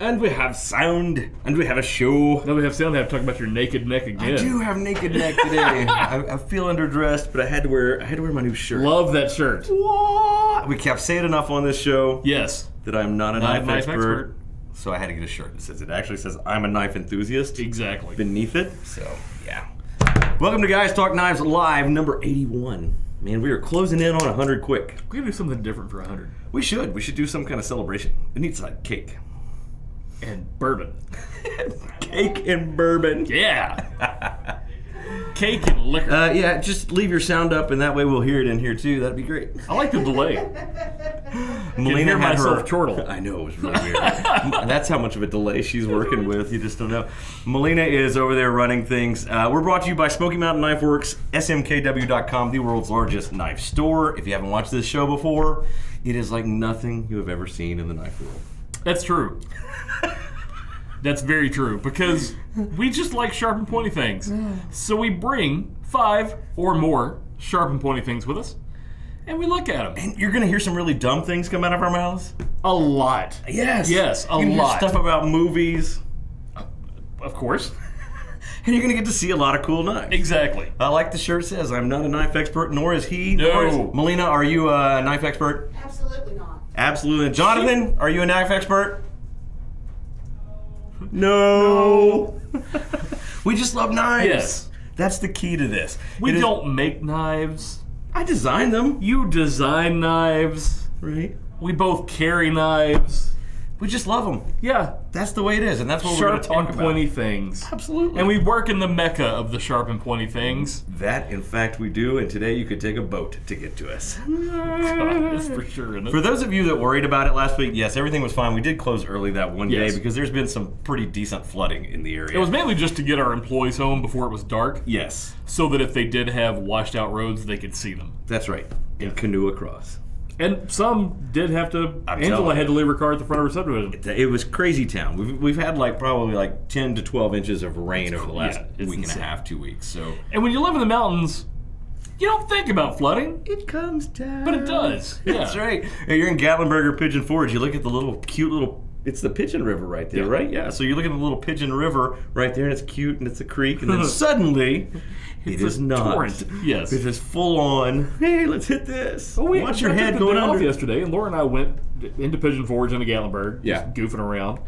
And we have sound, and we have a show. Now we have sound. I have to talk about your naked neck again. I do have naked neck today. I feel underdressed, but I had to wear my new shirt. Love that shirt. What? We kept saying enough on this show. Yes. That I'm not a knife expert. So I had to get a shirt that says, it actually says I'm a knife enthusiast. Exactly. Beneath it. So, yeah. Welcome to Guys Talk Knives Live, number 81. Man, we are closing in on 100 quick. We gotta do something different for 100. We should. We should do some kind of celebration. It needs like cake. And bourbon. Cake and bourbon. Yeah. Cake and liquor. Yeah, just leave your sound up, and that way we'll hear it in here too. That'd be great. I like the delay. Melina had myself chortle. I know, it was really weird. That's how much of a delay she's working with. You just don't know. Melina is over there running things. We're brought to you by Smoky Mountain Knife Works, smkw.com, the world's largest knife store. If you haven't watched this show before, it is like nothing you have ever seen in the knife world. That's true. That's very true, because we just like sharp and pointy things. So we bring 5 or more sharp and pointy things with us, and we look at them. And you're going to hear some really dumb things come out of our mouths? A lot. Yes. Yes, a lot. Hear stuff about movies. Of course. And you're going to get to see a lot of cool knives. Exactly. Like the shirt says, I'm not a knife expert, nor is he. No. Melina, are you a knife expert? Absolutely not. Absolutely. Jonathan, are you a knife expert? No. We just love knives. Yes. That's the key to this. We don't make knives. I design them. You design knives. Right. We both carry knives. We just love them. Yeah. That's the way it is, and that's what we're going to talk Sharp about. and pointy things. Absolutely. And we work in the mecca of the sharp and pointy things. That, in fact, we do, and today you could take a boat to get to us. God, that's for sure. Isn't it? For those of you that worried about it last week, yes, everything was fine. We did close early that one day Yes. because there's been some pretty decent flooding in the area. It was mainly just to get our employees home before it was dark. Yes. So that if they did have washed out roads, they could see them. That's right. And canoe across. And some did have to. I'm Angela telling had to leave her car at the front of her subdivision. It was crazy town. We've had probably 10 to 12 inches of rain over the last week and a half, 2 weeks. So. And when you live in the mountains, you don't think about flooding. It comes down. But it does. Yeah. That's right. You're in Gatlinburg or Pigeon Forge. You look at the cute little. It's the Pigeon River right there, right? Yeah. So you look at the little Pigeon River right there, and it's cute, and it's a creek, and then suddenly. It is not. Torrent. Yes. It is full on. Hey, let's hit this. Well, Watch your head going off under. yesterday, and Laura and I went into Pigeon Forge into Gatlinburg, just goofing around,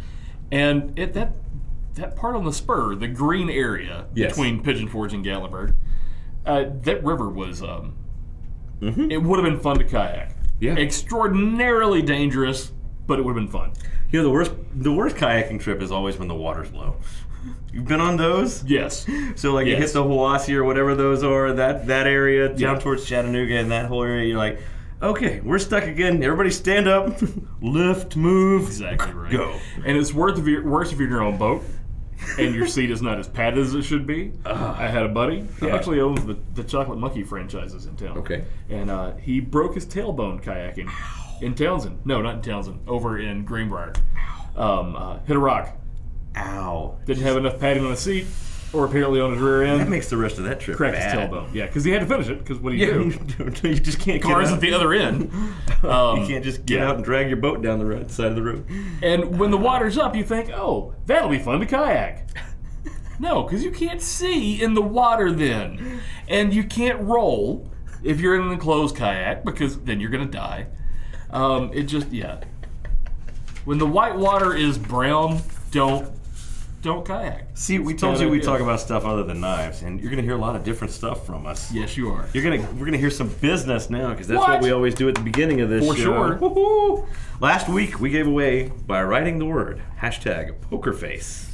and that part on the spur, the green area between Pigeon Forge and Gatlinburg, that river was. It would have been fun to kayak. Yeah. Extraordinarily dangerous, but it would have been fun. You know, the worst kayaking trip is always when the water's low. You've been on those? Yes. So you hit the Hiwassee or whatever those are, that area down towards Chattanooga and that whole area, you're like, okay, we're stuck again. Everybody stand up, lift, move. Exactly right. Go. And it's worse if you're in your own boat and your seat is not as padded as it should be. I had a buddy. He actually owns the Chocolate Monkey franchises in town. Okay. And he broke his tailbone kayaking in Townsend. No, not in Townsend. Over in Greenbrier. Hit a rock. Ow. Didn't have enough padding on the seat, or apparently on his rear end. That makes the rest of that trip cracked bad. his tailbone. Yeah, because he had to finish it, because what do you do? You just can't Cars get out. at the other end. You can't just get out and drag your boat down the right side of the road. And when the water's up, you think, oh, that'll be fun to kayak. No, because you can't see in the water then. And you can't roll if you're in an enclosed kayak, because then you're going to die. When the white water is brown, don't kayak. See, we told you we talk about stuff other than knives, and you're going to hear a lot of different stuff from us. Yes, you are. We're gonna hear some business now, because that's what we always do at the beginning of this For show. sure. Woo-hoo. Last week, we gave away, by writing the word, #pokerface.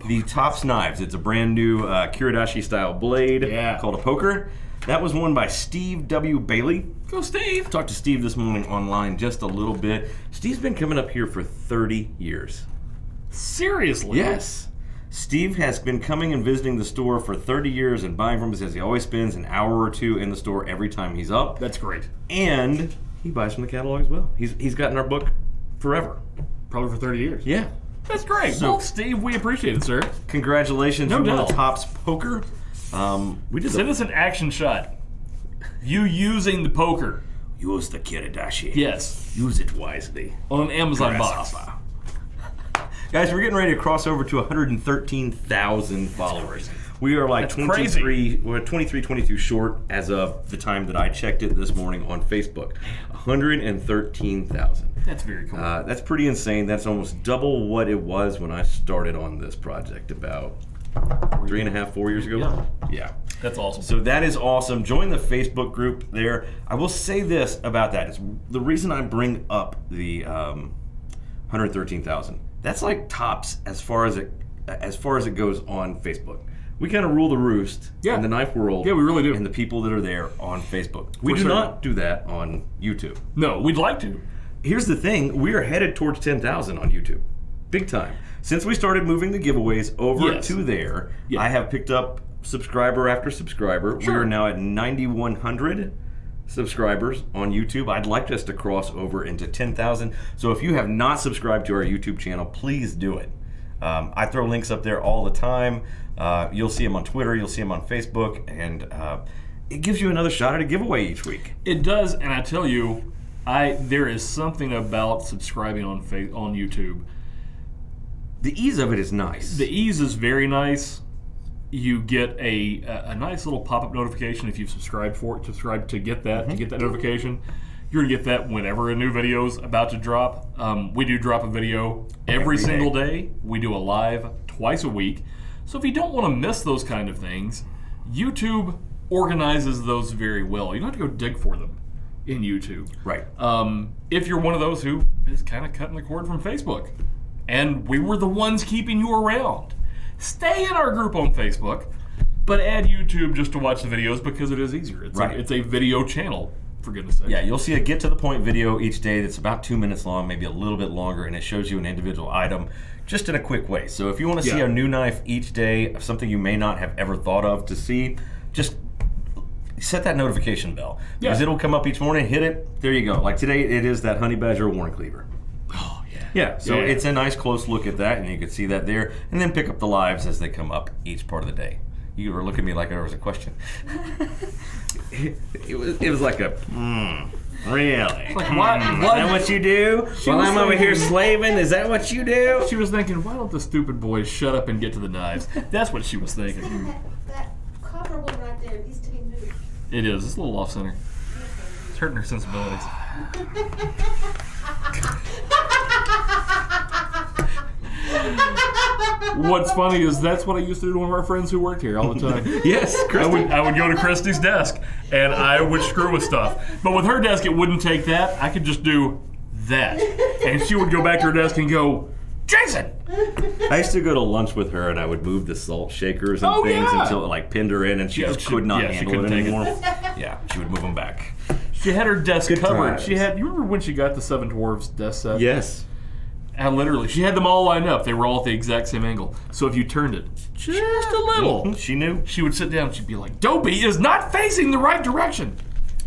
The Tops Knives. It's a brand new Kiradashi-style blade called a poker. That was won by Steve W. Bailey. Go, Steve! I talked to Steve this morning online just a little bit. Steve's been coming up here for 30 years. Seriously? Yes. Steve has been coming and visiting the store for 30 years and buying from us. As he always spends an hour or two in the store every time he's up. That's great. And he buys from the catalog as well. He's gotten our book forever. Probably for 30 years. Yeah. That's great. So, well, Steve, we appreciate it, sir. Congratulations. No You won doubt. the Tops Poker. We did Send us an action shot. You using the poker. Use the Kiradashi. Yes. Use it wisely. On an Amazon box. Guys, we're getting ready to cross over to 113,000 followers. We are like 22 short as of the time that I checked it this morning on Facebook. 113,000. That's very cool. That's pretty insane. That's almost double what it was when I started on this project about 3.5, 4 years ago. Yeah. That's awesome. So that is awesome. Join the Facebook group there. I will say this about that. Is the reason I bring up the 113,000. That's like tops as far as it goes on Facebook. We kind of rule the roost in the knife world. Yeah, we really do. And the people that are there on Facebook. We do not do that on YouTube. No, we'd like to. Here's the thing. We are headed towards 10,000 on YouTube. Big time. Since we started moving the giveaways over to there, I have picked up subscriber after subscriber. Sure. We are now at 9,100 subscribers on YouTube. I'd like us to cross over into 10,000. So if you have not subscribed to our YouTube channel, please do it. I throw links up there all the time. You'll see them on Twitter. You'll see them on Facebook. And it gives you another shot at a giveaway each week. It does. And I tell you, there is something about subscribing on YouTube. The ease of it is nice. The ease is very nice. You get a nice little pop-up notification if you've subscribed to get that notification. You're going to get that whenever a new video is about to drop. We do drop a video every single day. We do a live twice a week. So if you don't want to miss those kind of things, YouTube organizes those very well. You don't have to go dig for them in YouTube. Right. If you're one of those who is kind of cutting the cord from Facebook, and we were the ones keeping you around, stay in our group on Facebook, but add YouTube just to watch the videos because it is easier. It's a video channel, for goodness sake. Yeah, you'll see a get-to-the-point video each day that's about 2 minutes long, maybe a little bit longer, and it shows you an individual item just in a quick way. So if you want to see a new knife each day, something you may not have ever thought of to see, just set that notification bell. Because it'll come up each morning, hit it, there you go. Like today, it is that Honey Badger Warren Cleaver. Oh, yeah. Yeah, so it's a nice close look at that, and you can see that there, and then pick up the lives as they come up each part of the day. You were looking at me like there was a question. it was like a, really? Like, what? Is that what you do? While I'm over here slaving, is that what you do? She was thinking, why don't the stupid boys shut up and get to the knives? That's what she was thinking. That copper one right there needs to be moved. It is. It's a little off-center. It's hurting her sensibilities. What's funny is that's what I used to do to one of our friends who worked here all the time. Yes, Christy. I would go to Christy's desk and I would screw with stuff. But with her desk, it wouldn't take that. I could just do that. And she would go back to her desk and go, Jason! I used to go to lunch with her and I would move the salt shakers and things until it like pinned her in and she just could not handle it anymore. Yeah, she would move them back. She had her desk covered. You remember when she got the Seven Dwarves desk set? Yes. And literally, she had them all lined up. They were all at the exact same angle. So if you turned it just a little, she knew. She would sit down and she'd be like, Dopey is not facing the right direction.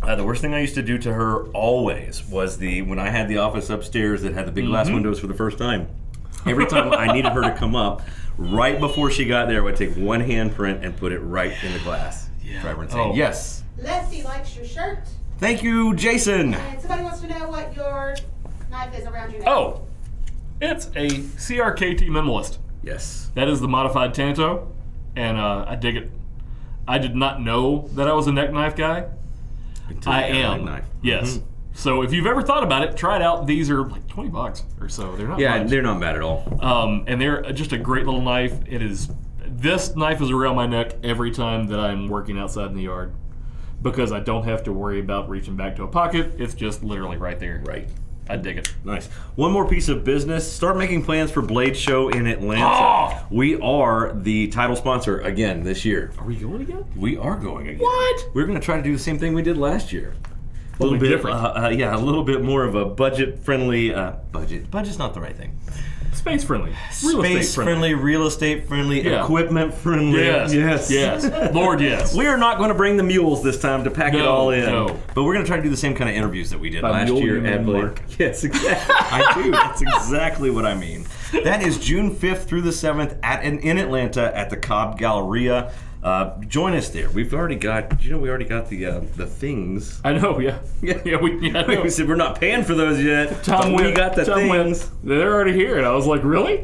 The worst thing I used to do to her always was when I had the office upstairs that had the big glass windows for the first time. Every time I needed her to come up, right before she got there, I would take one handprint and put it right in the glass. Yeah. Driver and saying, yes. Leslie likes your shirt. Thank you, Jason. And somebody wants to know what your knife is around you now. Oh, it's a CRKT Minimalist. Yes. That is the modified Tanto, and I dig it. I did not know that I was a neck knife guy. I am. Knife. Yes. Mm-hmm. So if you've ever thought about it, try it out. These are like $20 or so. They're not much. They're not bad at all. And they're just a great little knife. This knife is around my neck every time that I'm working outside in the yard because I don't have to worry about reaching back to a pocket. It's just literally right there. Right. I dig it. Nice. One more piece of business. Start making plans for Blade Show in Atlanta. Oh! We are the title sponsor again this year. Are we going again? We are going again. What? We're going to try to do the same thing we did last year. A little bit different. A little bit more of a budget-friendly... Budget's not the right thing. Space-friendly. Space-friendly, real estate-friendly, equipment-friendly. Yes. Lord, yes. We are not going to bring the mules this time to pack it all in. No. But we're going to try to do the same kind of interviews that we did last year at Blade. Yes, exactly. I do. That's exactly what I mean. That is June 5th through the 7th in Atlanta at the Cobb Galleria. Join us there. We've already got, we already got the things. I know, yeah. We said we're not paying for those yet. Tom, we got the things. They're already here, and I was like, really?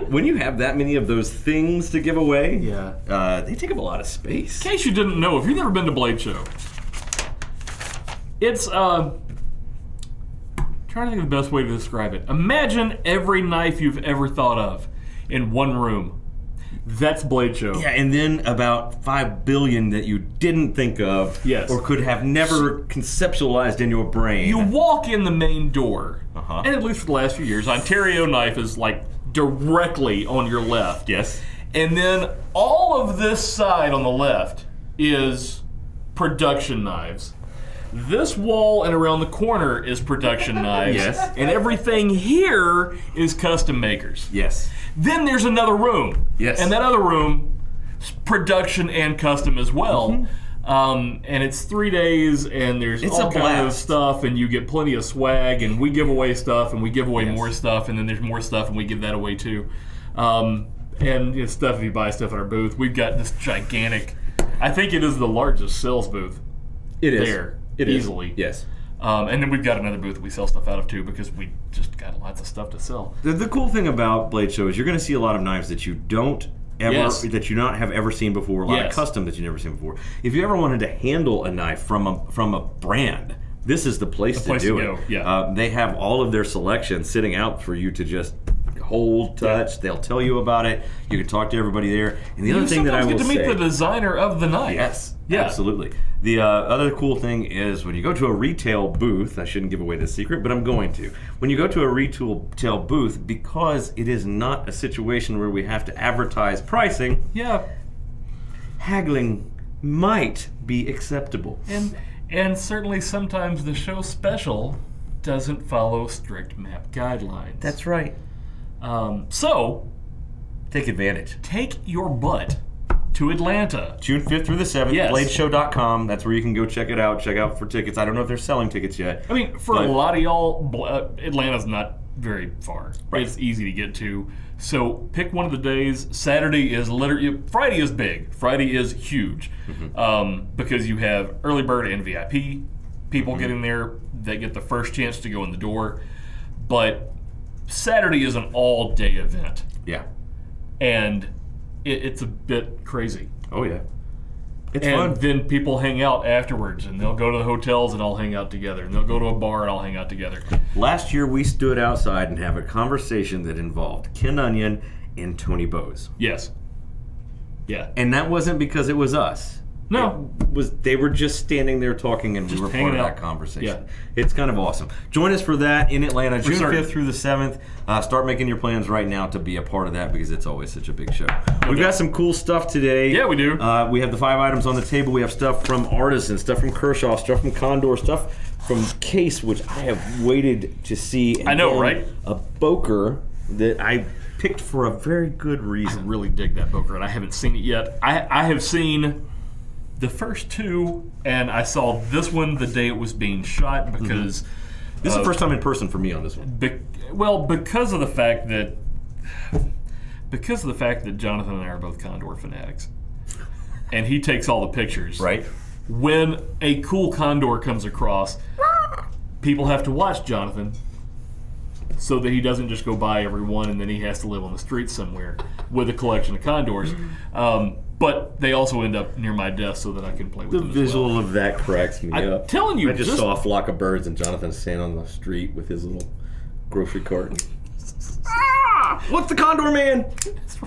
When you have that many of those things to give away, they take up a lot of space. In case you didn't know, if you've never been to Blade Show, it's trying to think of the best way to describe it. Imagine every knife you've ever thought of in one room. That's Blade Show. Yeah, and then about 5 billion that you didn't think of, or could have never conceptualized in your brain. You walk in the main door, and at least for the last few years, Ontario knife is like directly on your left. Yes. And then all of this side on the left is production knives. This wall and around the corner is production knives. Yes. And everything here is custom makers. Yes. Then there's another room. Yes. And that other room is production and custom as well. And it's 3 days, and there's all kinds of stuff, and you get plenty of swag, and we give away stuff, and we give away more stuff, and then there's more stuff, and we give that away too. And stuff, if you buy stuff at our booth, we've got this gigantic, I think it is the largest sales booth. It is. There. It easily. Is. Yes. And then we've got another booth that we sell stuff out of too, because we just got lots of stuff to sell. The cool thing about Blade Show is you're going to see a lot of knives that you don't ever, that you not have ever seen before, a lot of custom that you've never seen before. If you ever wanted to handle a knife from a brand, this is the place to do it. Yeah. They have all of their selection sitting out for you to just hold, touch. They'll tell you about it. You can talk to everybody there. And the other thing that I will get to meet the designer of the knife. Yes, absolutely. The other cool thing is when you go to a retail booth, I shouldn't give away the secret, but I'm going to. When you go to a retail booth, because it is not a situation where we have to advertise pricing, haggling might be acceptable. And certainly sometimes the show special doesn't follow strict map guidelines. That's right. So, take advantage. Take your butt to Atlanta. June 5th through the 7th, bladeshow.com. That's where you can go check it out. Check out for tickets. I don't know if they're selling tickets yet. I mean, for a lot of y'all, Atlanta's not very far. Right. It's easy to get to. So pick one of the days. Saturday is literally, Friday is big. Friday is huge. Because you have early bird and VIP people getting there. They get the first chance to go in the door. But Saturday is an all-day event. Yeah. And it's a bit crazy. Oh, yeah. It's fun. And then people hang out afterwards, and they'll go to the hotels and all hang out together. And they'll go to a bar and all hang out together. Last year, we stood outside and have a conversation that involved Ken Onion and Tony Bowes. Yes. Yeah. And that wasn't because it was us. No. They were just standing there talking, and just we were part of that conversation. Yeah. It's kind of awesome. Join us for that in Atlanta, June 5th through the 7th. Start making your plans right now to be a part of that because it's always such a big show. We've got some cool stuff today. Yeah, we do. We have the 5 items on the table. We have stuff from Artisan, stuff from Kershaw, stuff from Condor, stuff from Case, which I have waited to see. And I know, right? A Boker that I picked for a very good reason. I really dig that Boker, and I haven't seen it yet. I have seen the first 2, and I saw this one the day it was being shot because this is the first time in person for me on this one. Because of the fact that Jonathan and I are both Condor fanatics, and he takes all the pictures. Right. When a cool Condor comes across, people have to watch Jonathan so that he doesn't just go buy every one and then he has to live on the streets somewhere with a collection of Condors. But they also end up near my desk so that I can play with them. The visual of that cracks me up. I'm telling you. I just saw a flock of birds and Jonathan standing on the street with his little grocery cart. What's the Condor Man?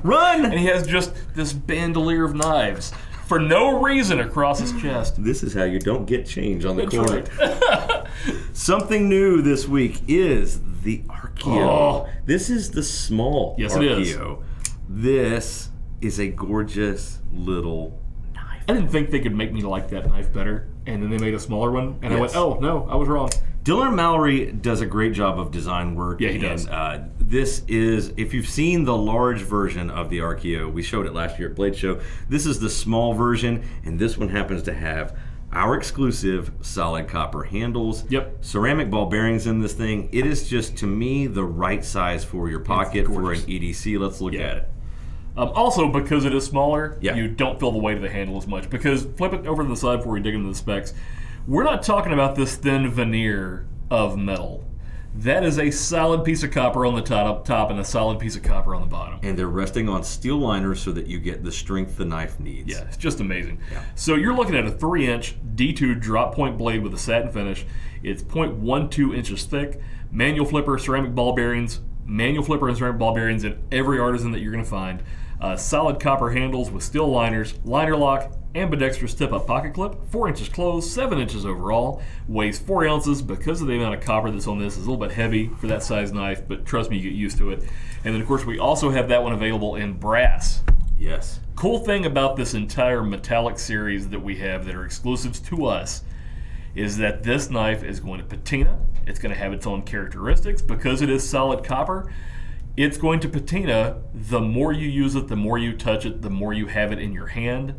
Run! And he has just this bandolier of knives for no reason across his chest. This is how you don't get change on the corner. Right. Something new this week is the Archaeo. This is the small Archaeo. It is. This is a gorgeous little knife. I didn't think they could make me like that knife better, and then they made a smaller one, and I went, oh, no, I was wrong. Dylan Mallory does a great job of design work. Yeah, he does. This is, if you've seen the large version of the Archaeo, we showed it last year at Blade Show, this is the small version, and this one happens to have our exclusive solid copper handles. Yep. Ceramic ball bearings in this thing. It is just, to me, the right size for your pocket for an EDC. Let's look at it. Also, because it is smaller, Yeah. you don't feel the weight of the handle as much. Because flip it over to the side before we dig into the specs. We're not talking about this thin veneer of metal. That is a solid piece of copper on the top and a solid piece of copper on the bottom. And they're resting on steel liners so that you get the strength the knife needs. Yeah, it's just amazing. Yeah. So you're looking at a 3-inch D2 drop point blade with a satin finish. It's 0.12 inches thick. Manual flipper, ceramic ball bearings. Manual flipper and ceramic ball bearings at every Artisan that you're going to find. Solid copper handles with steel liners. Linerlock. Ambidextrous tip-up pocket clip, 4 inches closed, 7 inches overall, weighs 4 ounces. Because of the amount of copper that's on this, is a little bit heavy for that size knife, but trust me, you get used to it. And then, of course, we also have that one available in brass. Yes. Cool thing about this entire metallic series that we have that are exclusives to us is that this knife is going to patina. It's going to have its own characteristics. Because it is solid copper, it's going to patina. The more you use it, the more you touch it, the more you have it in your hand,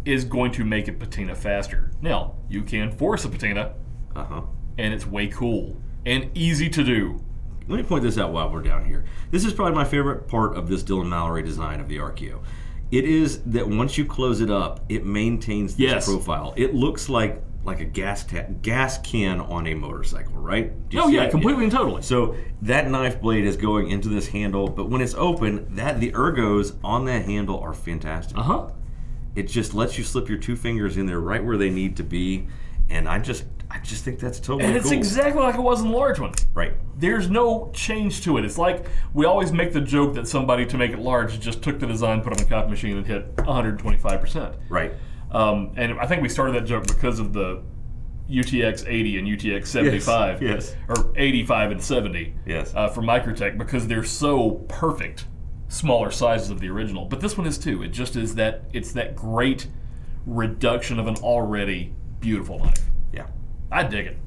is going to make it patina faster. Now, you can force a patina, and it's way cool and easy to do. Let me point this out while we're down here. This is probably my favorite part of this Dylan Mallory design of the Archaeo. It is that once you close it up, it maintains this profile. It looks like a gas can on a motorcycle, right? Oh yeah, completely and totally. So that knife blade is going into this handle, but when it's open, the ergos on that handle are fantastic. It just lets you slip your 2 fingers in there right where they need to be, and I just think that's totally cool. And it's exactly like it was in the large one. Right. There's no change to it. It's like we always make the joke that somebody, to make it large, just took the design, put it on a copy machine, and hit 125%. Right. And I think we started that joke because of the UTX 80 and UTX 75. Yes. Or 85 and 70. Yes. For Microtech, because they're so perfect. Smaller sizes of the original, but this one is too. It just is that it's that great reduction of an already beautiful knife. Yeah, I dig it.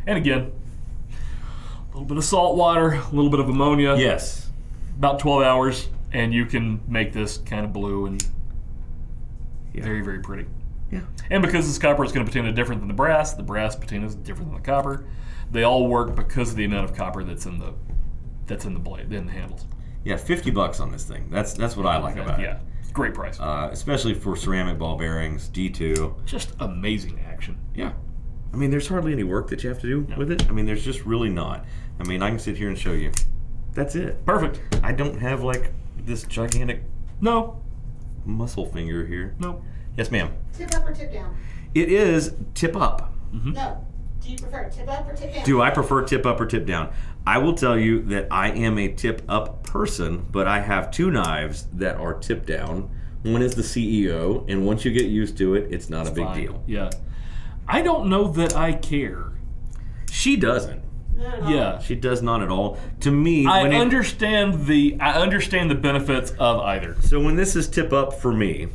And again, a little bit of salt water, a little bit of ammonia. Yes. About 12 hours, and you can make this kind of blue and very, very pretty. Yeah. And because this copper is going to patina different than the brass patina is different than the copper. They all work because of the amount of copper that's in the blade, in the handles. Yeah, $50 on this thing. That's what I like about it. Yeah, great price. Especially for ceramic ball bearings, D2. Just amazing action. Yeah. I mean, there's hardly any work that you have to do with it. I mean, there's just really not. I mean, I can sit here and show you. That's it. Perfect. I don't have like this gigantic muscle finger here. No. Yes, ma'am. Tip up or tip down? It is tip up. No. Do you prefer tip up or tip down? Do I prefer tip up or tip down? I will tell you that I am a tip up person, but I have 2 knives that are tip down. One is the CEO, and once you get used to it, it's not a big deal. Yeah. I don't know that I care. She doesn't. Yeah. She does not at all. To me, I understand the benefits of either. So when this is tip up for me,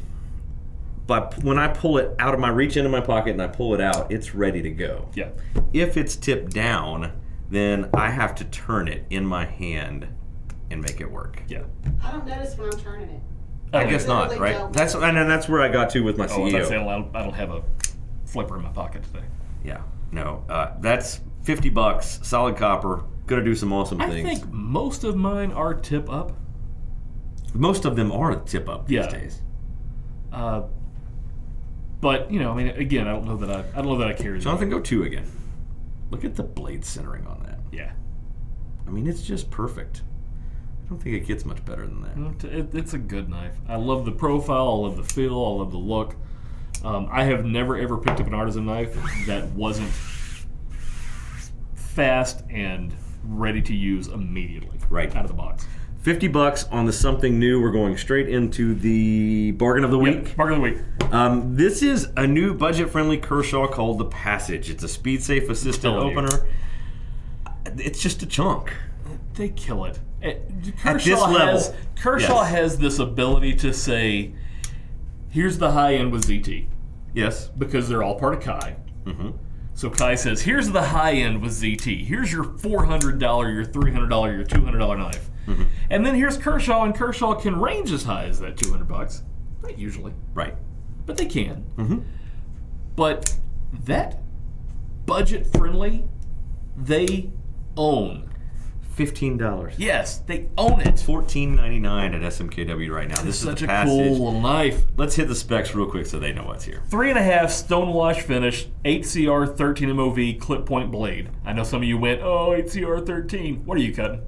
but when I pull it out of my reach into my pocket and I pull it out, it's ready to go. Yeah. If it's tipped down, then I have to turn it in my hand and make it work. Yeah. I don't notice when I'm turning it. I guess not, right? Don't. That's where I got to with my CEO. I don't have a flipper in my pocket today. Yeah. No. That's $50, solid copper. Gonna do some awesome things. I think most of mine are tip up. Most of them are tip up these days. But I mean, again, I don't know that I care. Jonathan, go 2 again. Look at the blade centering on that. Yeah. I mean, it's just perfect. I don't think it gets much better than that. It's a good knife. I love the profile. I love the feel. I love the look. I have never ever picked up an Artisan knife that wasn't fast and ready to use immediately. Right out of the box. $50 on the something new. We're going straight into the bargain of the week. Yep, bargain of the week. This is a new budget-friendly Kershaw called the Passage. It's a SpeedSafe assistant opener. It's just a chunk. They kill it. Kershaw has this ability to say, here's the high end with ZT. Yes. Because they're all part of Kai. Mm-hmm. So Kai says, here's the high end with ZT. Here's your $400, your $300, your $200 knife. Mm-hmm. And then here's Kershaw, and Kershaw can range as high as that $200. Not usually. Right. But they can. Mm-hmm. But that budget friendly, they own. $15. Yes, they own it. $14.99 at SMKW right now. This is such the a passage. cool little knife. Let's hit the specs real quick so they know what's here. 3.5 Stonewash finish, 8CR 13 MOV clip point blade. I know some of you went, oh, 8CR 13. What are you cutting?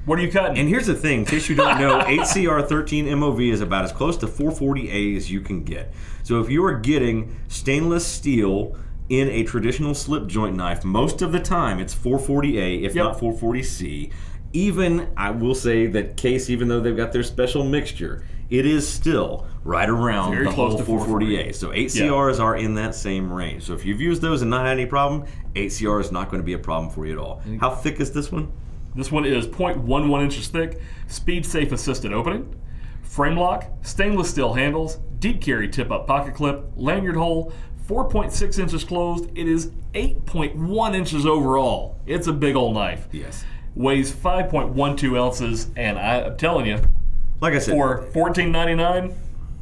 What are you cutting? And here's the thing, in case you don't know, 8CR 13 MOV is about as close to 440A as you can get. So if you are getting stainless steel in a traditional slip joint knife, most of the time it's 440A, if not 440C. Even, I will say that Case, even though they've got their special mixture, it is still right around very the close whole to 440A. So 8CRs are in that same range. So if you've used those and not had any problem, 8CR is not going to be a problem for you at all. How thick is this one? This one is 0.11 inches thick, SpeedSafe assisted opening, Framelock, stainless steel handles, deep carry tip-up pocket clip, lanyard hole, 4.6 inches closed. It is 8.1 inches overall. It's a big old knife. Yes. Weighs 5.12 ounces, and I'm telling you, like I said, for $14.99,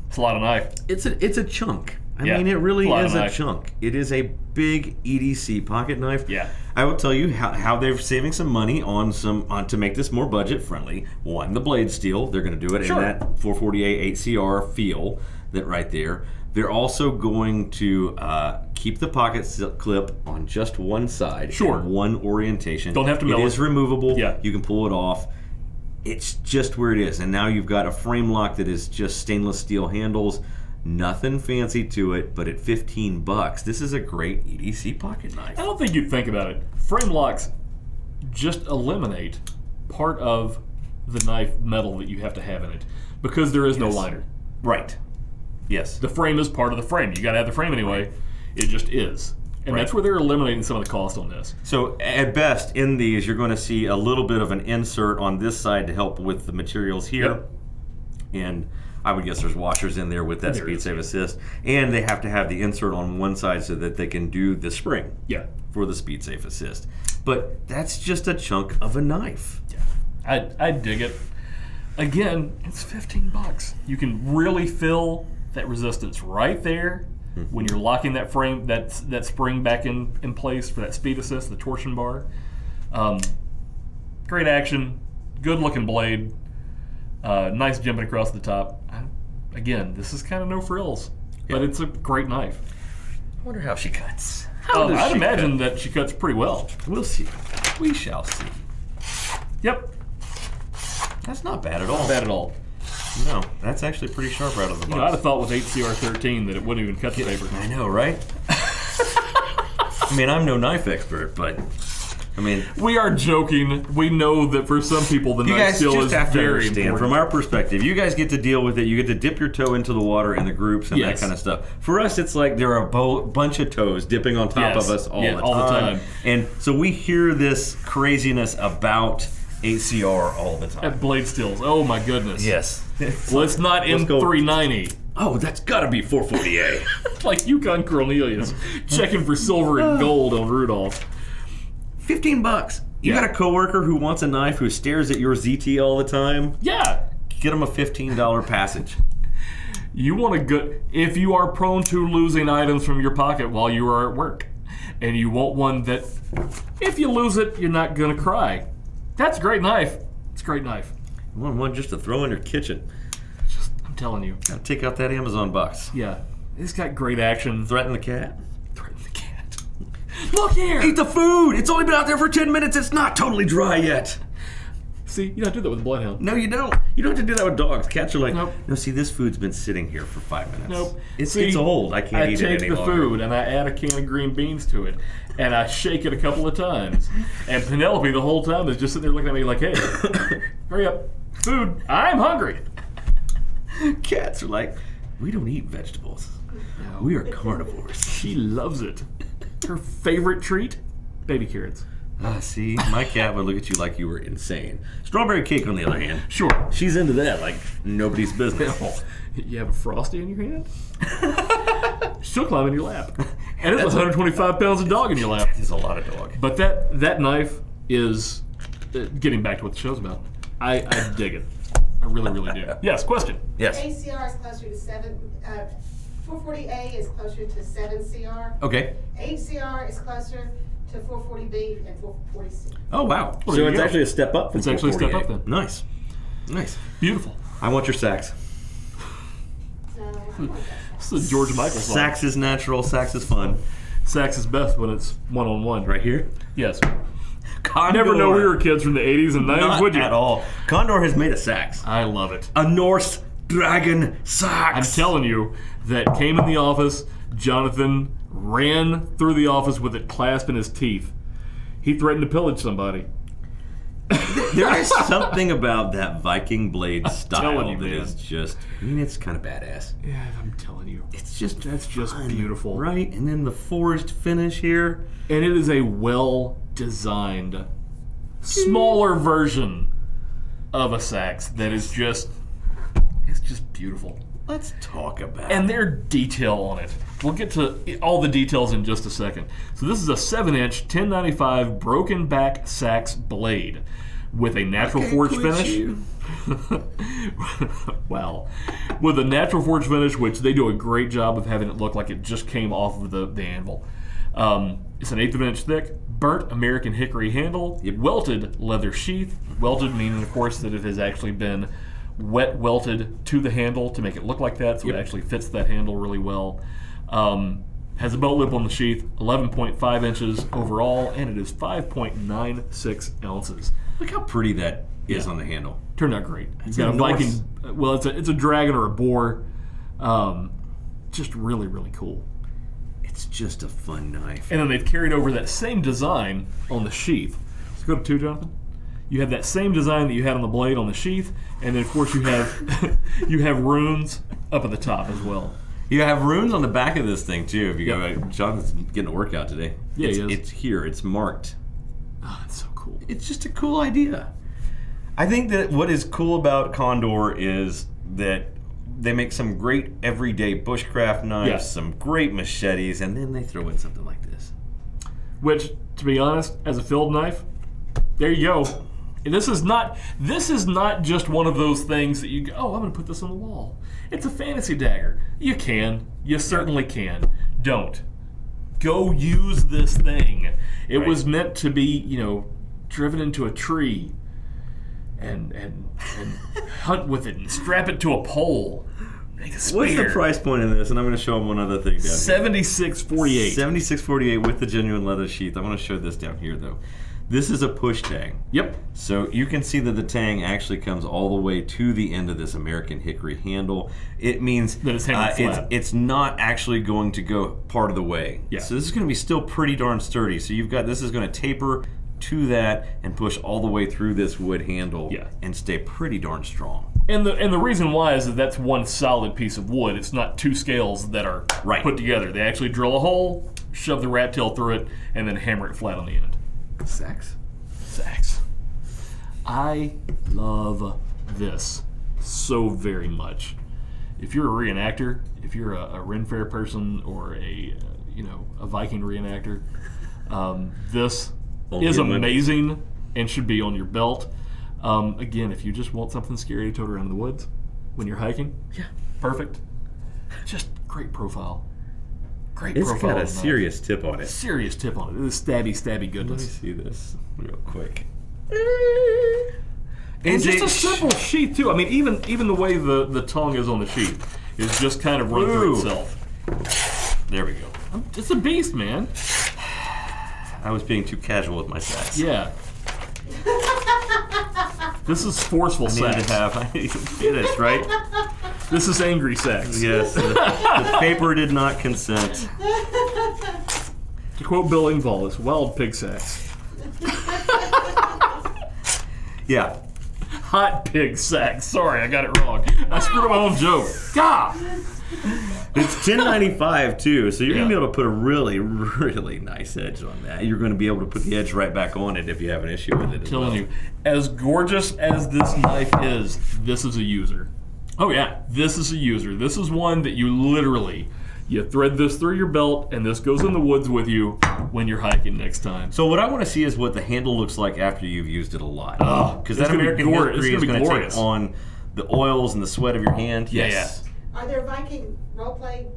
it's a lot of knife. It's a chunk. I Yeah, mean, it really is a knife. chunk. It is a big EDC pocket knife. Yeah. I will tell you how they're saving some money on to make this more budget friendly. One, the blade steel. They're going to do it in that 440A 8CR feel that right there. They're also going to keep the pocket clip on just one side. Sure. And one orientation. Don't have to mill it. it. Is removable. Yeah. You can pull it off. It's just where it is. And now you've got a frame lock that is just stainless steel handles. Nothing fancy to it, but at $15, this is a great EDC pocket knife. I don't think you'd think about it. Frame locks just eliminate part of the knife metal that you have to have in it because there is no liner. Right. Yes. The frame is part of the frame. You got to have the frame anyway. Right. It just is. And that's where they're eliminating some of the cost on this. So at best, in these, you're going to see a little bit of an insert on this side to help with the materials here. Yep. And I would guess there's washers in there with that SpeedSafe assist. And they have to have the insert on one side so that they can do the spring for the SpeedSafe assist. But that's just a chunk of a knife. Yeah. I dig it. Again, it's $15. You can really feel that resistance right there when you're locking that frame, that spring back in place for that speed assist, the torsion bar. Great action, good looking blade, nice jumping across the top. Again, this is kind of no frills, but it's a great knife. I wonder how she cuts. I'd imagine that she cuts pretty well. We'll see. We shall see. Yep. That's not bad at all. Not bad at all. No, that's actually pretty sharp out of the box. I'd have thought with 8CR13 that it wouldn't even cut the paper. I know, right? I mean, I'm no knife expert, but I mean, we are joking. We know that for some people the knife skill is very important. From our perspective, you guys get to deal with it. You get to dip your toe into the water in the groups and that kind of stuff. For us, it's like there are a bunch of toes dipping on top of us all the time. And so we hear this craziness about 8CR all the time. At blade steels. Oh my goodness. Yes. Well, it's not M390. Oh, that's got to be 440A. Like Yukon Cornelius checking for silver and gold on Rudolph. $15. You got a coworker who wants a knife who stares at your ZT all the time? Yeah. Get them a $15 passage. You want a good... If you are prone to losing items from your pocket while you are at work, and you want one that, if you lose it, you're not going to cry. That's a great knife. It's a great knife. You want one just to throw in your kitchen. I'm telling you. Gotta take out that Amazon box. Yeah. It's got great action. Threaten the cat. Threaten the cat. Look here! Eat the food! It's only been out there for 10 minutes. It's not totally dry yet. See, you don't do that with a bloodhound. No, you don't. You don't have to do that with dogs. Cats are like, nope. No, see, this food's been sitting here for 5 minutes. Nope. It's old. I can't eat it any longer. I take the food and I add a can of green beans to it, and I shake it a couple of times. And Penelope the whole time is just sitting there looking at me like, hey, hurry up. Food. I'm hungry. Cats are like, we don't eat vegetables. No. We are carnivores. She loves it. Her favorite treat? Baby carrots. See, my cat would look at you like you were insane. Strawberry cake, on the other hand. Sure. She's into that like nobody's business. You have a Frosty in your hand? She'll climb in your lap. And it's 125 pounds of dog in your lap. That is a lot of dog. But that knife is, getting back to what the show's about, I dig it. I really, really do. Yes, question. Yes. 8CR is closer to 7, 440A is closer to 7CR. Okay. 8CR is closer to 440B and 440C. Oh, wow. Well, So there it's you go. actually a step up from It's actually a step up 448. then. Nice. Nice. Beautiful. I want your sax. So, I want that. This is a George Michael song. Sax is natural. Sax is fun. Sax is best when it's one-on-one. Right here? Yes. Condor. Never know we were kids from the 80s and 90s, Not would you? at all. Condor has made a sax. I love it. A Norse dragon I'm sax. telling you, that came in the office, Jonathan ran through the office with it clasped in his teeth. He threatened to pillage somebody. There is something about that Viking blade style telling you, that man. is just, I mean, it's kind of badass. Yeah, I'm telling you. It's just That's just fun, beautiful. right? And then the forged finish here. And it is a well-designed, smaller version of a sax that is just, it's just beautiful. Let's talk about And their detail on it. We'll get to all the details in just a second. So this is a 7-inch 1095 broken back sax blade with a natural forged finish. Wow. With a natural forged finish, which they do a great job of having it look like it just came off of the anvil. It's an 1/8 of an inch thick, burnt American hickory handle, welted leather sheath. Welted meaning, of course, that it has actually been wet welted to the handle to make it look like that, so it actually fits that handle really well. Has a boat lip on the sheath, 11.5 inches overall, and it is 5.96 ounces. Look how pretty that is on the handle. Turned out great. It's a got a Norse- Viking, well, it's a dragon or a boar. Just really, really cool. It's just a fun knife. And then they've carried over that same design on the sheath. Let's go to 2, Jonathan. You have that same design that you had on the blade on the sheath, and then of course you have you have runes up at the top as well. You have runes on the back of this thing too. If you Yep. go, Jonathan's getting a workout today. Yeah, it's, he is. it's here. It's marked. Oh, it's so cool. It's just a cool idea. I think that what is cool about Condor is that they make some great everyday bushcraft knives, Yeah. some great machetes, and then they throw in something like this. Which, to be honest, as a field knife, there you go. This is not just one of those things that you go, oh, I'm going to put this on the wall. It's a fantasy dagger. You can. You certainly can. Don't. Go use this thing. It Right. was meant to be, driven into a tree and hunt with it and strap it to a pole. Make a spear. What's the price point in this? And I'm going to show them one other thing down here. $76.48. $76.48 with the genuine leather sheath. I want to show this down here though. This is a push tang. Yep. So you can see that the tang actually comes all the way to the end of this American hickory handle. It means That it's hammered flat. it's not actually going to go part of the way. Yeah. So this is going to be still pretty darn sturdy. So this is going to taper to that and push all the way through this wood handle and stay pretty darn strong. And the reason why is that that's one solid piece of wood. It's not two scales that are put together. They actually drill a hole, shove the rat tail through it, and then hammer it flat on the end. Sax. I love this so very much. If you're a reenactor, if you're a Ren Fair person or a Viking reenactor, this is amazing and should be on your belt. Again, if you just want something scary to tote around in the woods when you're hiking, perfect. Just great profile. It's got a serious tip on it. Serious tip on it. It is stabby Let me goodness. see this real quick. It's just a simple sheath too. I mean, even the way the tongue is on the sheath is just kind of run through itself. There we go. It's a beast, man. I was being too casual with my sax. Yeah. This is forceful sax. It is, right? This is angry sax. Yes. The paper did not consent. To quote Bill Engvall, it's wild pig sax. Yeah. Hot pig sax. Sorry, I got it wrong. I screwed up my own joke. God! It's $10.95 too, so you're going to be able to put a really, really nice edge on that. You're going to be able to put the edge right back on it if you have an issue with it. I'm telling you, as gorgeous as this knife is, this is a user. Oh yeah, this is a user. This is one that you literally, you thread this through your belt and this goes in the woods with you when you're hiking next time. So what I want to see is what the handle looks like after you've used it a lot. Because that it's gonna be American glorious. hickory It's is gonna be going to glorious. take on the oils and the sweat of your hand. Yeah, Yes. Are there Viking roleplay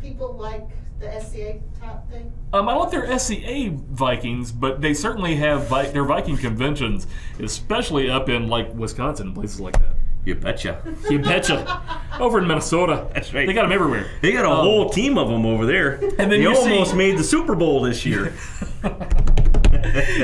people like the SCA top thing? I don't know if they're SCA Vikings, but they certainly have their Viking conventions, especially up in like Wisconsin and places like that. You betcha. You betcha. Over in Minnesota. That's right. They got them everywhere. They got a whole team of them over there. And then they you almost made the Super Bowl this year.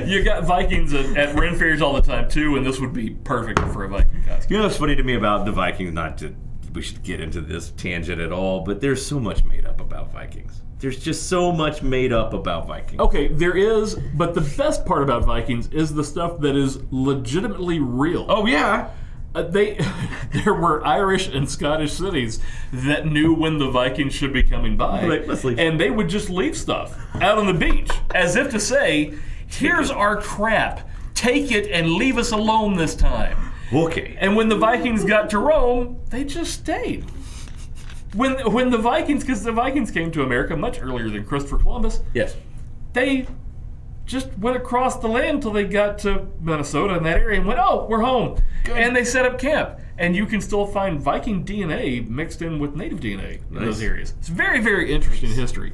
You got Vikings at Ren fairs all the time too, and this would be perfect for a Viking costume. You know what's funny to me about the Vikings? Not that we should get into this tangent at all, but there's so much made up about Vikings. There's just so much made up about Vikings. Okay, there is, but the best part about Vikings is the stuff that is legitimately real. Oh yeah. There were Irish and Scottish cities that knew when the Vikings should be coming by, Right, let's leave. and they would just leave stuff out on the beach, as if to say, "Here's our crap. Take it and leave us alone this time." Okay. And when the Vikings got to Rome, they just stayed. When the Vikings, because the Vikings came to America much earlier than Christopher Columbus, Yes. they just went across the land till they got to Minnesota and that area and went, "Oh, we're home." Good. And they set up camp. And you can still find Viking DNA mixed in with native DNA in those areas. It's very, very interesting history.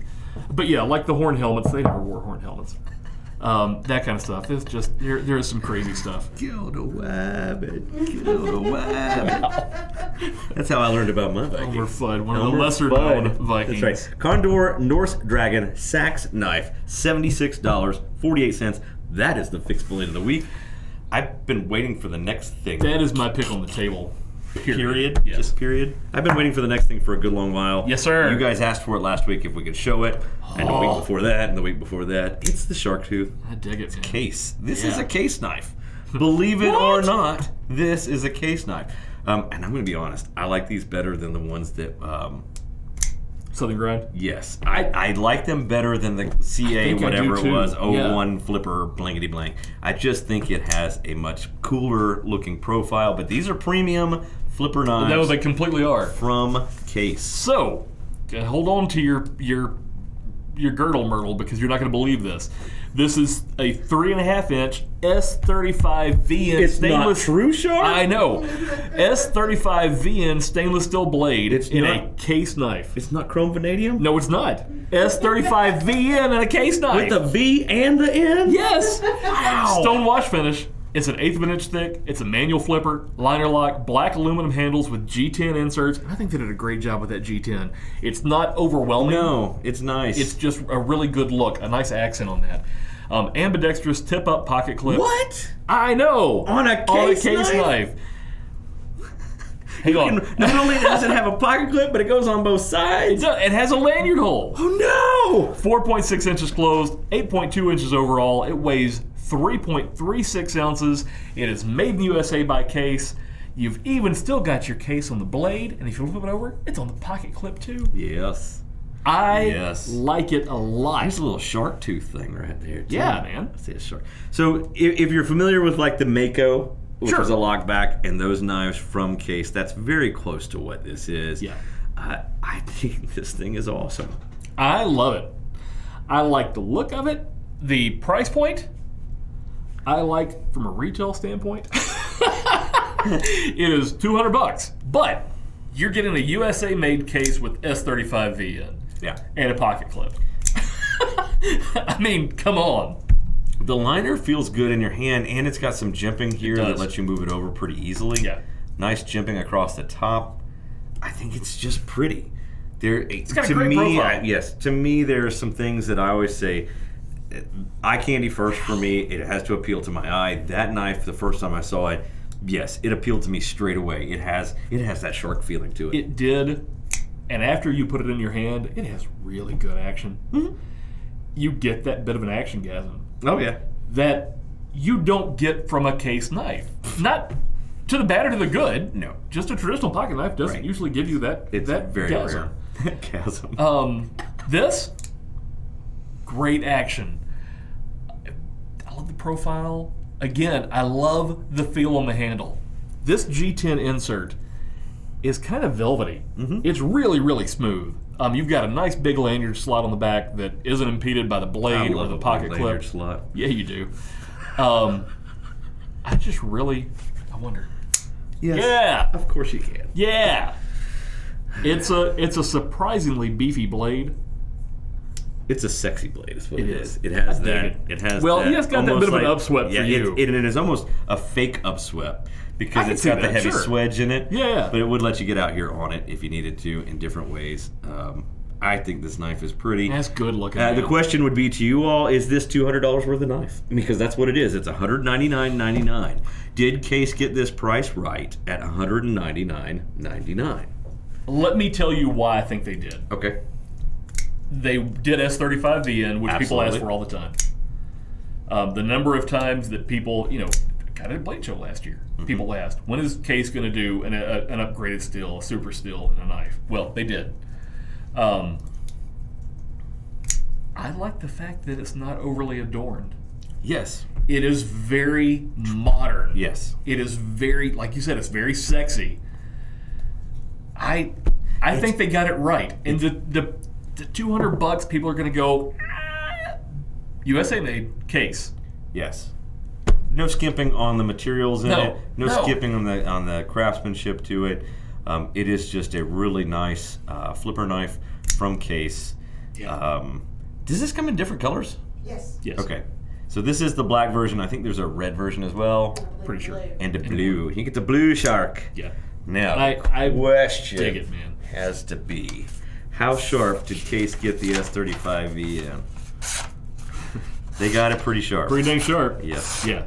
But yeah, like the horn helmets, they never wore horn helmets. That kind of stuff. It's just, there is some crazy stuff. Kill the wabbit. Kill the wabbit. That's how I learned about my Viking. Elmer Fudd, one of the Elmer lesser Fudd. known Vikings. That's right. Condor Norse Dragon Sax Knife, $76.48. That is the fixed blade of the week. I've been waiting for the next thing. That is my pick on the table. Period? Yes. Just period? I've been waiting for the next thing for a good long while. Yes, sir. You guys asked for it last week if we could show it. And the week before that, and the week before that. It's the Shark Tooth I dig it, man. case. This is Yeah. a case knife. Believe it or not, this is a case knife. And I'm going to be honest, I like these better than the ones that... Southern Grind? yes, I like them better than the CA think I whatever do it too. was, Yeah. 01 Flipper blankety blank. I just think it has a much cooler looking profile, but these are premium flipper knives No, they completely are. from Case. So, hold on to your girdle myrtle, because you're not going to believe this. This is a 3.5-inch S35 VN stainless. true, Shark? I know. S35 VN stainless steel blade It's in not- a case knife. It's not chrome vanadium? No, it's not. S35 VN in a case knife. With the V and the N? Yes. Wow. Stonewash finish. It's an 1/8 of an inch thick. It's a manual flipper, Linerlock, black aluminum handles with G10 inserts. I think they did a great job with that G10. It's not overwhelming. No, it's nice. It's just a really good look, a nice accent on that. Ambidextrous tip-up pocket clip. What? I know. On a case knife. Hang on. Not only does it have a pocket clip, but it goes on both sides. It has a lanyard hole. Oh 4.6 inches closed, 8.2 inches overall. It weighs 3.36 ounces. It is made in the USA by Case. You've even still got your case on the blade, and if you flip it over, it's on the pocket clip too. no! Yes. I like it a lot. There's a little shark tooth thing right there, too. Yeah, man. I see a shark. So if you're familiar with like the Mako, which Sure. is a lockback, and those knives from Case, that's very close to what this is. Yeah. I think this thing is awesome. I love it. I like the look of it. The price point, I like from a retail standpoint. It is $200, but you're getting a USA made case with S35 VN. Yeah. And a pocket clip. I mean, come on. The liner feels good in your hand, and it's got some jimping here that does. lets you move it over pretty easily. Yeah. Nice jimping across the top. I think it's just pretty. It's got a great profile. Yes, to me, there are some things that I always say. Eye candy first for me. It has to appeal to my eye. That knife, the first time I saw it, yes, it appealed to me straight away. It has that shark feeling to it. It did. And after you put it in your hand, it has really good action. Mm-hmm. You get that bit of an action-gasm Oh yeah. that you don't get from a case knife. Not to the bad or to the good. No. Just a traditional pocket knife doesn't Right. usually give you that. It's that very gasm. rare. Chasm. This, great action. I love the profile. Again, I love the feel on the handle. This G10 insert is kind of velvety. Mm-hmm. It's really, really smooth. You've got a nice big lanyard slot on the back that isn't impeded by the blade or the pocket clip. Slot. Yeah, you do. I just really, I wonder. Yes. Yeah. Of course you can. Yeah. It's a surprisingly beefy blade. It's a sexy blade, is what it is. It I has dig that. it. It has Well, that. it's got that bit of an upswept for you. It is almost a fake upswept because can it's see got the that, heavy sure. swedge in it. Yeah. But it would let you get out here on it if you needed to in different ways. I think this knife is pretty. That's good looking. The question would be to you all: is this $200 worth of knife? Because that's what it is. It's $199.99. Did Case get this price right at $199.99? Let me tell you why I think they did. Okay. They did S35V in, which people ask for all the time. The number of times that people, kind of a blade show last year, people asked, when is Case going to do an upgraded steel, a super steel, and a knife? Well, they did. I like the fact that it's not overly adorned. Yes. It is very modern. Yes. It is very, like you said, it's very sexy. I think they got it right. And the $200, people are going to go, USA made Case. Yes. No skimping on the materials in it. No skipping on the craftsmanship to it. It is just a really nice flipper knife from Case. Yeah. Does this come in different colors? Yes. Okay. So this is the black version. I think there's a red version as well. Pretty sure. And a blue. You get the blue shark. Yeah. Now, I question dig it, man. has to be, how sharp did Case get the S35V in? They got it pretty sharp. Pretty dang sharp. Yes. Yeah.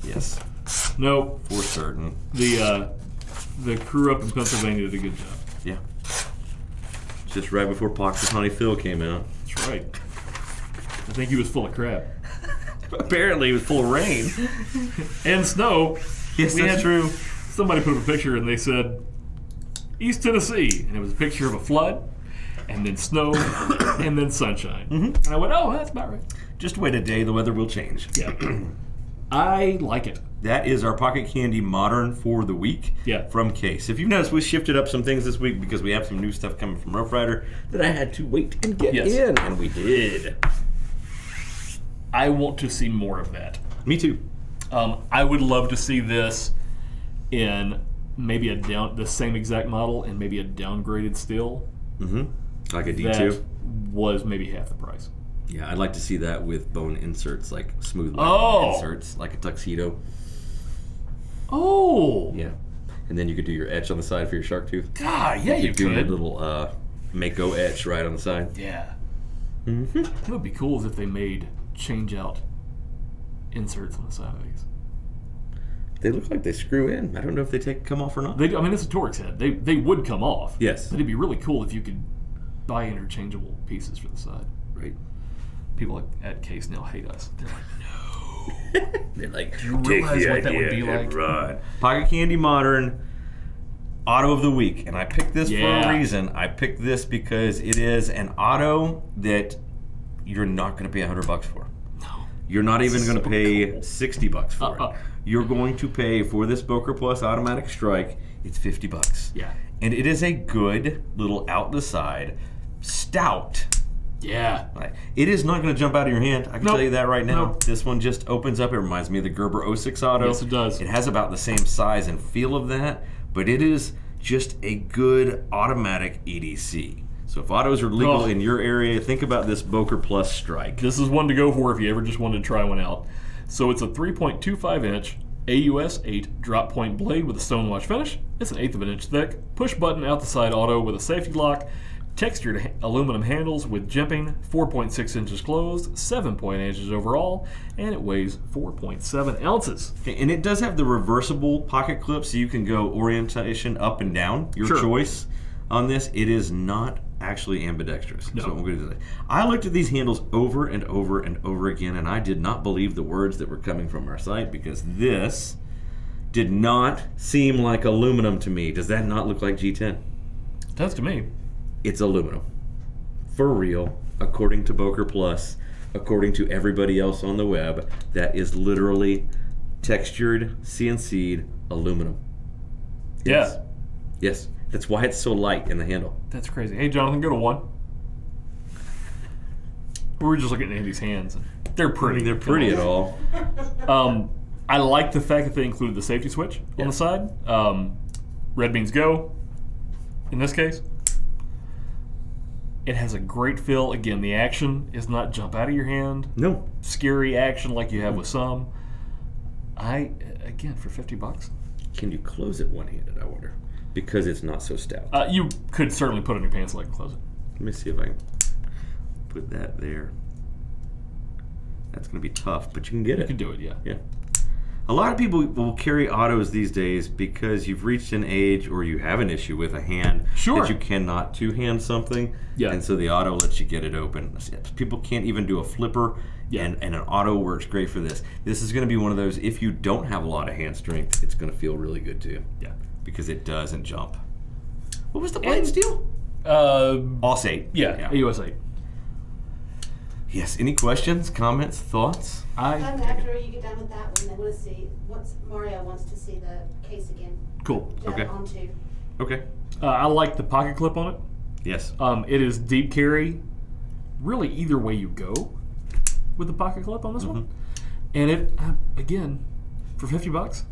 Yes. No, For certain. the crew up in Pennsylvania did a good job. Yeah. Just right before Punxsutawney Phil came out. That's right. I think he was full of crap. Apparently, it was full of rain. And snow. Yes, that's true. Somebody put up a picture and they said, East Tennessee. And it was a picture of a flood, and then snow, and then sunshine. And I went, oh, that's about right. Just wait a day, the weather will change. Yeah. I like it. That is our Pocket Candy Modern for the week from Case. If you've noticed, we shifted up some things this week because we have some new stuff coming from Rough Rider that I had to wait and get in, and we did. I want to see more of that. Me too. I would love to see this in maybe the same exact model and maybe a downgraded steel. Like a D2? That was maybe half the price. Yeah, I'd like to see that with bone inserts, like smooth inserts, like a tuxedo. Oh! Yeah. And then you could do your etch on the side for your shark tooth. God, yeah, you do could. your little Mako etch right on the side. Yeah. What would be cool is if they made change-out inserts on the side of these. They look like they screw in. I don't know if they come off or not. I mean, it's a Torx head. They would come off. Yes. But it'd be really cool if you could buy interchangeable pieces for the side. Right. People at Case now hate us. They're like, no. They're like, do you realize what that would be like? Right. Pocket Candy Modern Auto of the Week. And I picked this for a reason. I picked this because it is an auto that you're not going to pay $100 for. No. You're not even going to pay $60 for it. You're going to pay for this Boker Plus automatic strike, it's $50. Yeah. And it is a good little out the side, stout. Yeah. It is not going to jump out of your hand. I can tell you that right now. Nope. This one just opens up. It reminds me of the Gerber 06 Auto. Yes, it does. It has about the same size and feel of that, but it is just a good automatic EDC. So if autos are legal in your area, think about this Boker Plus strike. This is one to go for if you ever just wanted to try one out. So it's a 3.25-inch AUS 8 drop point blade with a Stonewash finish. It's an 1/8 of an inch thick. Push button out the side auto with a safety lock. Textured aluminum handles with jimping. 4.6 inches closed. 7.8 inches overall. And it weighs 4.7 ounces. Okay, and it does have the reversible pocket clip, so you can go orientation up and down, your choice on this. It is not actually ambidextrous. No. So I'm going to say. I looked at these handles over and over and over again, and I did not believe the words that were coming from our site because this did not seem like aluminum to me. Does that not look like G10? It does to me. It's aluminum. For real, according to Boker Plus, according to everybody else on the web, that is literally textured, CNC'd aluminum. Yes. Yeah. Yes. That's why it's so light in the handle. That's crazy. Hey, Jonathan, go to one. We were just looking at Andy's hands. And they're pretty. I mean, they're pretty at all. I like the fact that they included the safety switch on the side. Red means go, in this case. It has a great feel. Again, the action is not jump out of your hand. No. Scary action like you have with some. Again, for $50. Can you close it one-handed, I wonder? Because it's not so stout. You could certainly put it in your pants leg and close it. Let me see if I can put that there. That's going to be tough, but you can get it. You can do it, yeah. Yeah. A lot of people will carry autos these days because you've reached an age or you have an issue with a hand that you cannot two-hand something. Yeah. And so the auto lets you get it open. People can't even do a flipper, and an auto works great for this. This is going to be one of those, if you don't have a lot of hand strength, it's going to feel really good too. Yeah. Because it doesn't jump. What was the blade steel? AUS 8. Yeah, AUS 8. Yes. Any questions, comments, thoughts? After you get done with that one, they want to see Mario wants to see the case again. Cool. Okay. Onto. Okay. I like the pocket clip on it. Yes. It is deep carry. Really, either way you go with the pocket clip on this one, and it again for $50,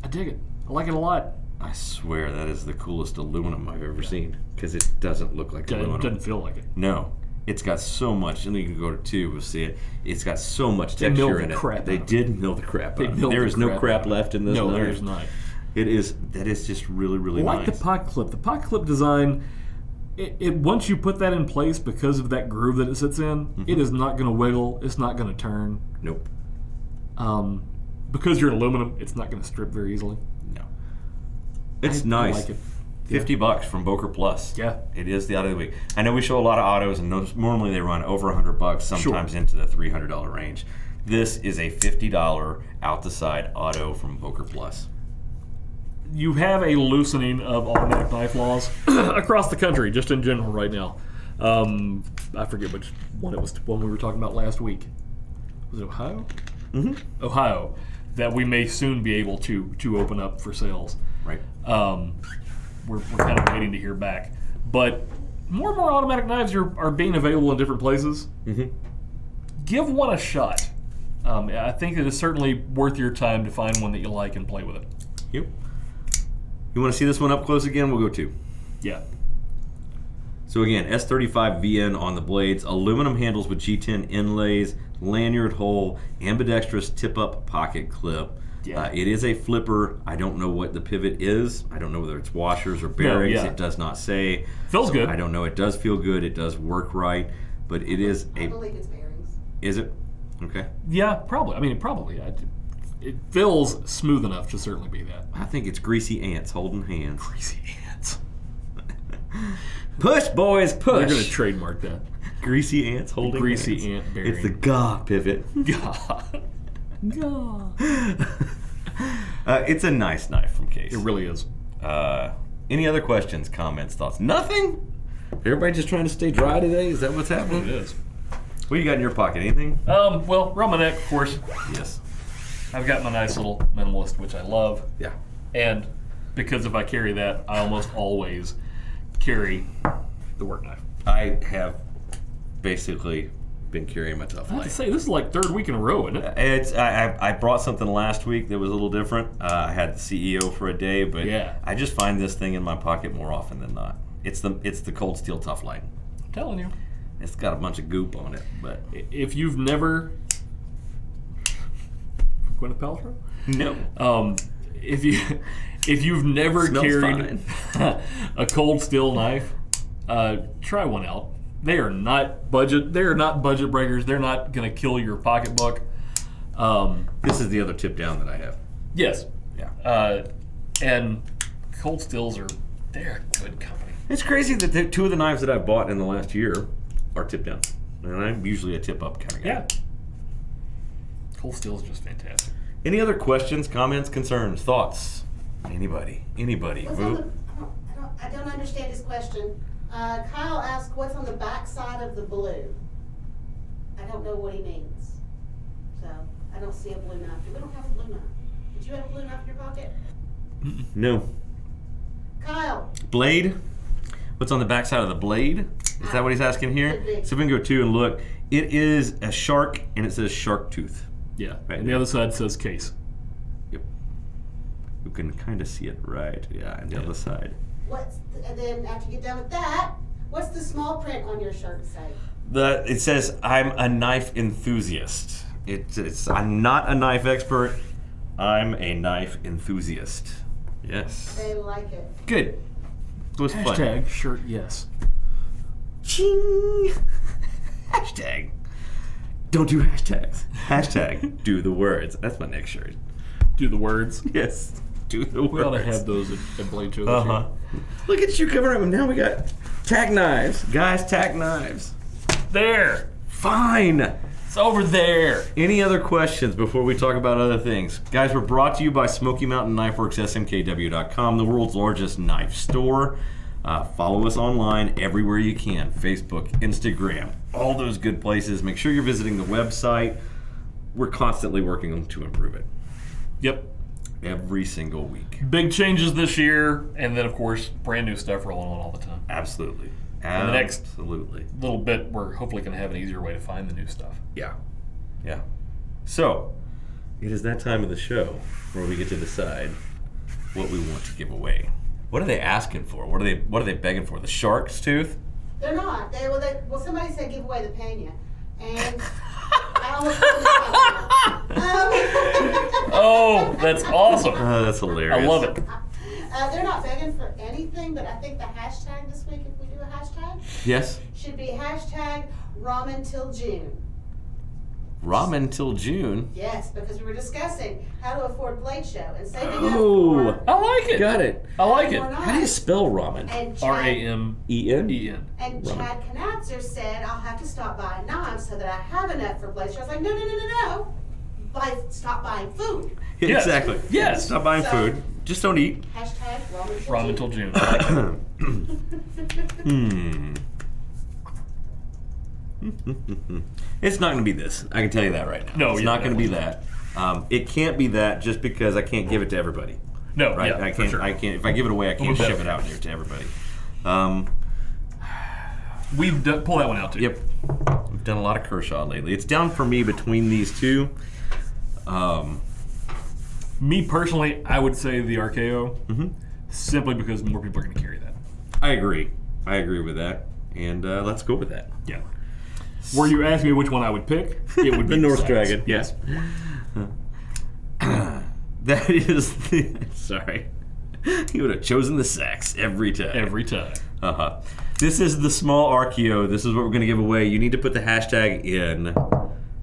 I dig it. I like it a lot. I swear that is the coolest aluminum I've ever seen because it doesn't look like aluminum. It doesn't feel like it. No. It's got so much, and you can go to 2, we'll see it. It's got so much texture in it. They did mill the crap out of it. There is no crap left in this knife. No, there is not. That is just really, really nice. I like the pocket clip. The pocket clip design, it once you put that in place because of that groove that it sits in, it is not going to wiggle. It's not going to turn. Nope. Because you're in aluminum, it's not going to strip very easily. No. It's nice. I like it. $50 from Boker Plus. Yeah. It is the auto of the week. I know we show a lot of autos, and normally they run over $100, sometimes into the $300 range. This is a $50 out the side auto from Boker Plus. You have a loosening of automatic knife laws across the country, just in general right now. I forget which one it was, one we were talking about last week. Was it Ohio? Mm-hmm. Ohio. That we may soon be able to open up for sales. Right. We're kind of waiting to hear back. But more and more automatic knives are being available in different places. Mm-hmm. Give one a shot. I think it is certainly worth your time to find one that you like and play with it. Yep. You want to see this one up close again? We'll go 2. Yeah. So again, S35 VN on the blades, aluminum handles with G10 inlays, lanyard hole, ambidextrous tip-up pocket clip. Yeah. It is a flipper. I don't know what the pivot is. I don't know whether it's washers or bearings. No, yeah. It does not say. Feels good. I don't know. It does feel good. It does work right. But it is I believe it's bearings. Is it? Okay. Yeah, probably. I mean, probably. It feels smooth enough to certainly be that. I think it's greasy ants holding hands. Greasy ants. Push, boys, push. They're going to trademark that. Greasy ants holding greasy hands. ant bearing. It's the GAW pivot. GAW. GAW. It's a nice knife from Case. It really is. Any other questions, comments, thoughts? Nothing? Everybody just trying to stay dry today? Is that what's happening? It is. What you got in your pocket? Anything? Well, around my neck, of course. Yes. I've got my nice little minimalist, which I love. Yeah. And because if I carry that, I almost always carry the work knife. I have basically been carrying my tough I have light. to say, this is like 3rd week in a row, isn't it? I brought something last week that was a little different. I had the CEO for a day, but I just find this thing in my pocket more often than not. It's the Cold Steel Tough Light. I'm telling you. It's got a bunch of goop on it, but if you've never Gwyneth Paltrow? No. If you've never carried a Cold Steel knife, try one out. They are not budget breakers. They're not going to kill your pocketbook. This is the other tip down that I have. Yes. Yeah. And Cold Steels they're a good company. It's crazy that 2 of the knives that I've bought in the last year are tip down, and I'm usually a tip up kind of guy. Yeah. Cold Steel is just fantastic. Any other questions, comments, concerns, thoughts? Anybody? Vu? I don't understand his question. Kyle asked, what's on the back side of the blue? I don't know what he means. So, I don't see a blue knife. We don't have a blue knife. Did you have a blue knife in your pocket? No. Kyle. Blade? What's on the back side of the blade? Is that what he's asking here? So we can go 2 and look. It is a shark, and it says shark tooth. Yeah. Right and the other side says case. Yep. You can kind of see it right. Yeah, and the other side. And then after you get done with that, What's the small print on your shirt say? It says, I'm a knife enthusiast. I'm not a knife expert. I'm a knife enthusiast. Yes. They like it. Good. It was fun. Hashtag shirt yes. Ching. Hashtag. Don't do hashtags. Hashtag do the words. That's my next shirt. Do the words. Yes. Do the words. We ought to have those at Blade Show this Uh-huh. Look at you covering them. Now we got tack knives. Guys, tack knives. year. There. Fine. It's over there. Any other questions before we talk about other things? Guys, we're brought to you by Smoky Mountain Knife Works, smkw.com, the world's largest knife store. Follow us online everywhere you can. Facebook, Instagram, all those good places. Make sure you're visiting the website. We're constantly working on to improve it. Yep. Every single week. Big changes this year, and then, of course, brand new stuff rolling on all the time. Absolutely. And the next Absolutely. little bit, we're hopefully going to have an easier way to find the new stuff. Yeah. Yeah. So, it is that time of the show where we get to decide what we want to give away. What are they asking for? What are they begging for? The shark's tooth? They're not. Well, somebody said give away the pena, and I almost put the Oh, that's awesome. That's hilarious. I love it. They're not begging for anything, but I think the hashtag this week, if we do a hashtag, Yes. should be hashtag ramen till June. Ramen till June. Yes, because we were discussing how to afford Blade Show and saving Oh. up for. I like it. Got it. I like it. We're not. How do you spell ramen? And Chad, R-A-M-E-N. and Chad Knatzer said, I'll have to stop buying knives so that I have enough for Blade Show. I was like, no. Stop buying food. Yes. Exactly. Yes. Stop buying So- food. Just don't eat. Hashtag Ramen till June. It's not going to be this. I can tell you that right now. No, it's yeah, not going to be definitely that. It can't be that just because I can't give it to everybody. No, Right? yeah, I for can't. sure. I can't. If I give it away, I can't Well, ship it out here to everybody. We've pull that one out too. Yep. We've done a lot of Kershaw lately. It's down for me between these two. Me personally, I would say the Archaeo, simply because more people are going to carry that. I agree. I agree with that. And let's go with that. Yeah. Were you asking me which one I would pick? It would be The North Sax. Dragon. Yes. That is the. Sorry. You would have chosen the Sax every time. Every time. Uh-huh. This is the small Archaeo. This is what we're going to give away. You need to put the hashtag in.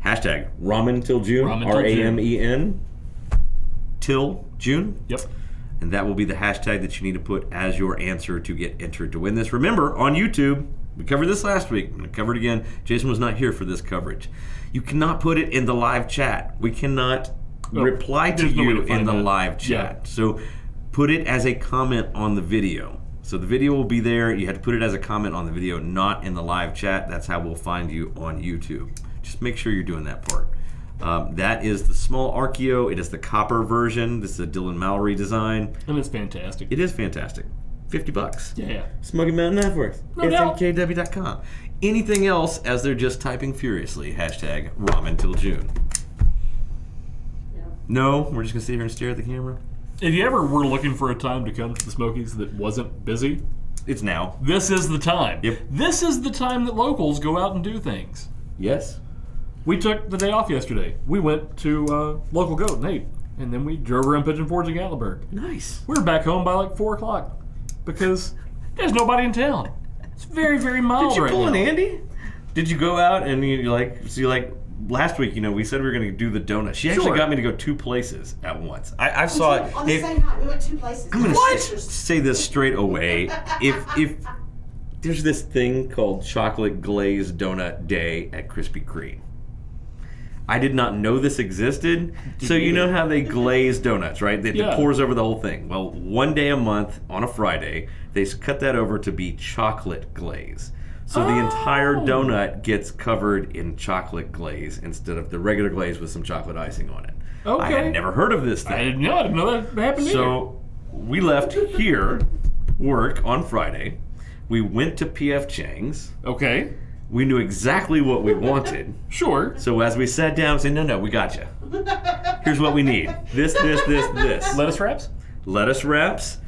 Hashtag ramen till June. Ramen till June. RAMEN till June. Yep. And that will be the hashtag that you need to put as your answer to get entered to win this. Remember, on YouTube, we covered this last week. I'm going to cover it again. Jason was not here for this coverage. You cannot put it in the live chat. We cannot reply to there's no way you to find in the that. live chat. Yeah. So put it as a comment on the video. So the video will be there. You have to put it as a comment on the video, not in the live chat. That's how we'll find you on YouTube. Just make sure you're doing that part. That is the small Archaeo. It is the copper version. This is a Dylan Mallory design. And it's fantastic. It is fantastic. $50. Yeah. Smoky Mountain Knife Works. No doubt. smkw.com. Anything else as they're just typing furiously? Hashtag ramen till June. Yeah. No, we're just going to sit here and stare at the camera. If you ever were looking for a time to come to the Smokies that wasn't busy, It's now. this is the time. Yep. This is the time that locals go out and do things. Yes. We took the day off yesterday. We went to Local Goat and ate. And then we drove around Pigeon Forge and Gatlinburg. Nice. We were back home by like 4 o'clock because there's nobody in town. It's very, very mild Did you right pull now. an Andy? Did you go out and last week, we said we were going to do the donut. She actually Sure. got me to go 2 places at once. I saw it. On the same night, we went 2 places. I'm going What? to say this straight away. If there's this thing called Chocolate Glazed Donut Day at Krispy Kreme. I did not know this existed. So you know how they glaze donuts, right? It Yeah. pours over the whole thing. Well, one day a month on a Friday, they cut that over to be chocolate glaze. So the entire donut gets covered in chocolate glaze instead of the regular glaze with some chocolate icing on it. Okay. I had never heard of this thing. I didn't know that happened either. So we left here, work on Friday. We went to P.F. Chang's. Okay. We knew exactly what we wanted. Sure. So as we sat down, said, no, we got you. Here's what we need. This. Lettuce wraps? Lettuce wraps,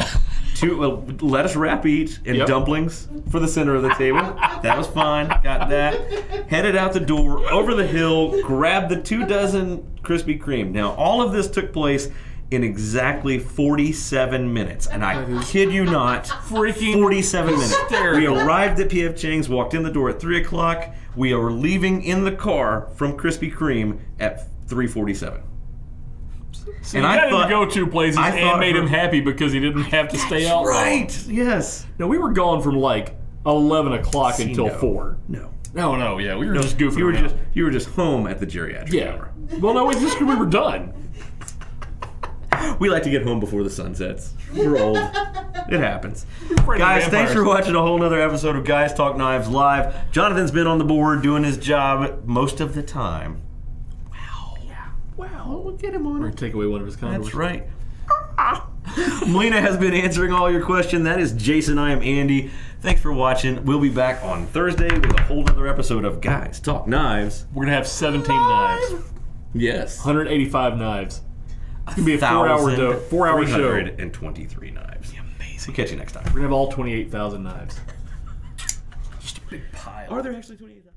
2 lettuce wrap each and dumplings for the center of the table. That was fine. Got that. Headed out the door, over the hill, grabbed the 2 dozen Krispy Kreme. Now, all of this took place in exactly 47 minutes. And I kid you not, freaking 47 minutes. hysterical. We arrived at P.F. Chang's, walked in the door at 3 o'clock. We are leaving in the car from Krispy Kreme at 3:47. So and I thought, go to places and made him happy because he didn't have to stay out. Right, yes. No, we were gone from like 11 o'clock until 4. No, yeah, we were just goofing around. You were just home at the geriatric hour. Well, no, it's just because we were done. We like to get home before the sun sets. We're old. It happens. Guys, thanks for watching a whole nother episode of Guys Talk Knives Live. Jonathan's been on the board doing his job most of the time. Wow, we'll get him on. We're going to take away one of his condors. That's right. Melina has been answering all your questions. That is Jason. I am Andy. Thanks for watching. We'll be back on Thursday with a whole other episode of Guys Talk Knives. We're going to have 17 knives. Yes. 185 knives. It's going to be a 4-hour show. 323 knives. Amazing. We'll catch you next time. We're going to have all 28,000 knives. Just a big pile. Are there actually 28,000?